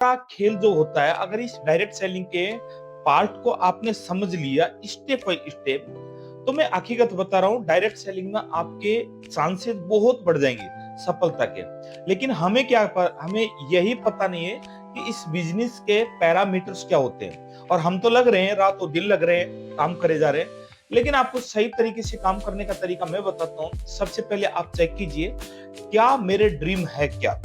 का खेल जो होता है, अगर इस डायरेक्ट सेलिंग के पार्ट को आपने समझ लिया स्टेप बाय स्टेप, तो मैं हकीकत बता रहा हूँ, डायरेक्ट सेलिंग में आपके चांसेस बहुत बढ़ जाएंगे सफलता के। लेकिन हमें यही पता नहीं है कि इस बिजनेस के पैरामीटर्स क्या होते हैं। और हम तो लग रहे हैं, रातों दिन लग रहे हैं, काम करे जा रहे हैं। लेकिन आपको सही तरीके से काम करने का तरीका मैं बताता हूँ। सबसे पहले आप चेक कीजिए, क्या मेरे ड्रीम है, क्या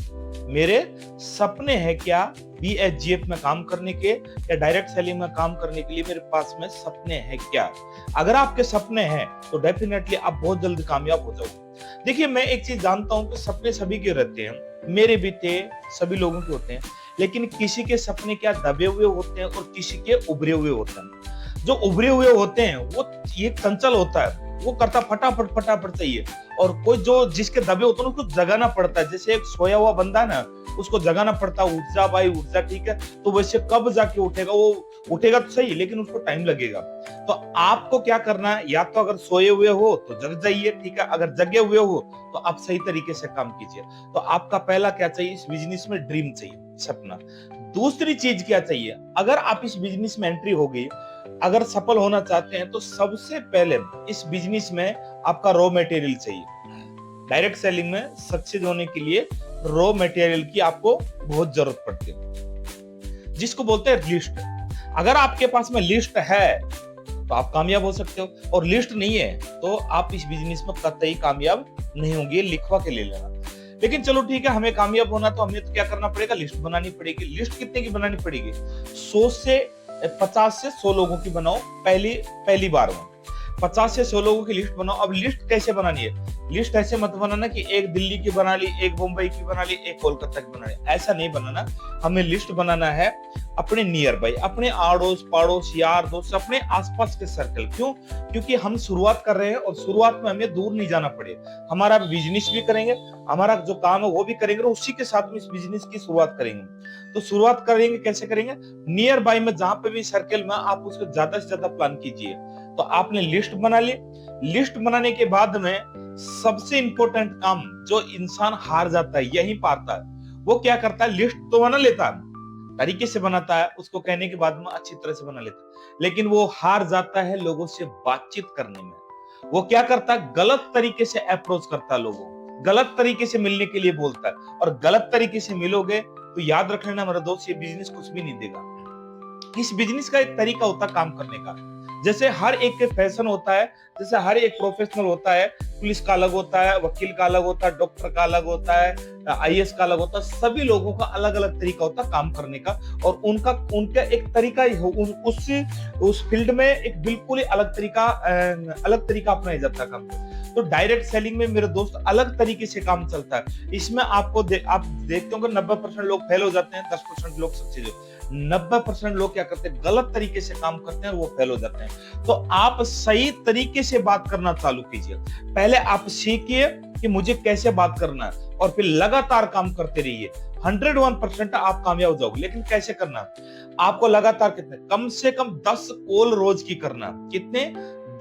मेरे सपने हैं, क्या बीएचजीएफ में काम करने के या डायरेक्ट सेलिंग में काम करने के लिए मेरे पास में सपने हैं क्या। अगर आपके सपने हैं तो डेफिनेटली आप बहुत जल्दी कामयाब हो जाओगे। देखिए, मैं एक चीज जानता हूं कि सपने सभी के रहते हैं, मेरे भी थे, सभी लोगों के होते हैं। लेकिन किसी के सपने क्या दबे हुए होते हैं और किसी के उभरे हुए होते हैं। जो उभरे हुए होते हैं वो ये चंचल होता है, वो करता फटाफट फटाफट चाहिए। और कोई जो जिसके दबे होते हैं उसको जगाना पड़ता है। जैसे एक सोया हुआ बंदा है ना, उसको जगाना पड़ता है, उठ जा भाई उठ जा, ठीक है। तो वैसे कब जाके उठेगा, वो उठेगा तो सही लेकिन उसको टाइम लगेगा। तो आपको क्या करना है, या तो अगर सोए हुए हो तो जग जाइए, ठीक है। अगर जगे हुए हो तो आप सही तरीके से काम कीजिए। तो आपका पहला क्या चाहिए, इस बिजनेस में ड्रीम चाहिए, सपना। दूसरी चीज क्या चाहिए, अगर आप इस बिजनेस में एंट्री हो गई, अगर सफल होना चाहते हैं तो सबसे पहले इस बिजनेस में आपका रॉ मटेरियल चाहिए। डायरेक्ट सेलिंग में सक्सेस होने के लिए रॉ मटेरियल की आपको बहुत जरूरत पड़ती है, जिसको बोलते हैं लिस्ट। अगर आपके पास में लिस्ट है तो आप कामयाब हो सकते हो, और लिस्ट नहीं है तो आप इस बिजनेस में कतई कामयाब नहीं होंगे। लिखवा के ले लेना। लेकिन चलो ठीक है, हमें कामयाब होना तो हमें तो क्या करना पड़ेगा, लिस्ट बनानी पड़ेगी। लिस्ट कितने की बनानी पड़ेगी, 100 से 50 से 100 लोगों की बनाओ पहली पहली बार में। 50 से 100 लोगों की लिस्ट बनाओ। अब लिस्ट कैसे बनानी है, लिस्ट ऐसे मत बनाना कि एक दिल्ली की बना ली, एक मुंबई की बना ली, एक कोलकाता की बना ली, ऐसा नहीं बनाना। हमें लिस्ट बनाना है अपने नियर बाई, अपने आड़ोस पड़ोस, यार दोस्त, अपने आसपास के सर्कल। क्यों, क्योंकि हम शुरुआत कर रहे हैं और शुरुआत में हमें दूर नहीं जाना पड़े। हमारा बिजनेस भी करेंगे, हमारा जो काम है वो भी करेंगे, और उसी के साथ में इस बिजनेस की शुरुआत करेंगे। तो शुरुआत करेंगे कैसे करेंगे, नियर बाई में जहां पे भी सर्कल में आप उसको ज्यादा से ज्यादा प्लान कीजिए। तो आपने लिस्ट बना ली। लिस्ट बनाने के बाद में सबसे इंपॉर्टेंट काम, जो इंसान हार जाता है यही पाता है, वो क्या करता है, लिस्ट तो बना लेता है, तरीके से बनाता है, उसको कहने के बाद में अच्छी तरह से बना लेता है, लेकिन वो हार जाता है लोगों से बातचीत करने में। वो क्या करता है, गलत तरीके से अप्रोच करता है लोगों, गलत तरीके से मिलने के लिए बोलता है। और गलत तरीके से मिलोगे तो याद रख लेना मेरा दोस्त, ये बिजनेस कुछ भी नहीं देगा। इस बिजनेस का एक तरीका होता है काम करने का। जैसे हर एक के फैशन होता है, जैसे हर एक प्रोफेशनल होता है, पुलिस का अलग होता है, वकील का अलग होता है, डॉक्टर का अलग होता है, आईएएस का अलग होता है। सभी लोगों का अलग अलग तरीका होता है काम करने का, और उनका एक तरीका ही हो, उस फील्ड में एक बिल्कुल ही अलग तरीका अपनाया जाता है काम का। तो डायरेक्ट सेलिंग में मेरे दोस्त अलग तरीके से काम चलता है। इसमें आप देखते हो 90% लोग फेल हो जाते हैं, 10% लोग सक्सेस हो। 90% लोग क्या करते हैं, गलत तरीके से काम करते हैं, वो फेल हो जाते हैं। तो आप सही तरीके से बात करना चालू कीजिए। पहले आप सीखिए कि मुझे कैसे बात करना है, और फिर लगातार काम करते रहिए। 101% आप कामयाब हो जाओगे। लेकिन कैसे करना, आपको लगातार कितने, कम से कम 10 कॉल रोज की करना। कितने,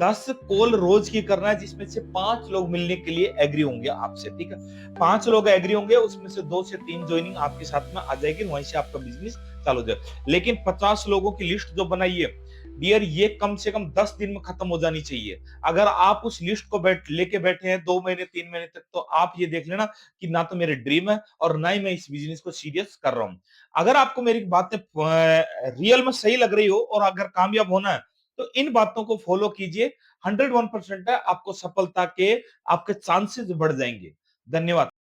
10 कॉल रोज की करना है, जिसमें से 5 लोग मिलने के लिए एग्री होंगे आपसे, ठीक है। 5 लोग एग्री होंगे, उसमें से 2 से 3 ज्वाइनिंग आपके साथ में आ जाएगी, वहीं से आपका बिजनेस चालू हो जाए। लेकिन 50 लोगों की लिस्ट जो बनाई है डियर, ये कम से कम 10 दिन में खत्म हो जानी चाहिए। अगर आप उस लिस्ट को लेके बैठे हैं 2 महीने 3 महीने तक, तो आप ये देख लेना कि ना तो मेरे ड्रीम है और ना ही मैं इस बिजनेस को सीरियस कर रहा हूं। अगर आपको मेरी बातें रियल में सही लग रही हो और अगर कामयाब होना है, तो इन बातों को फॉलो कीजिए। 101% है, आपको सफलता के आपके चांसेस बढ़ जाएंगे। धन्यवाद।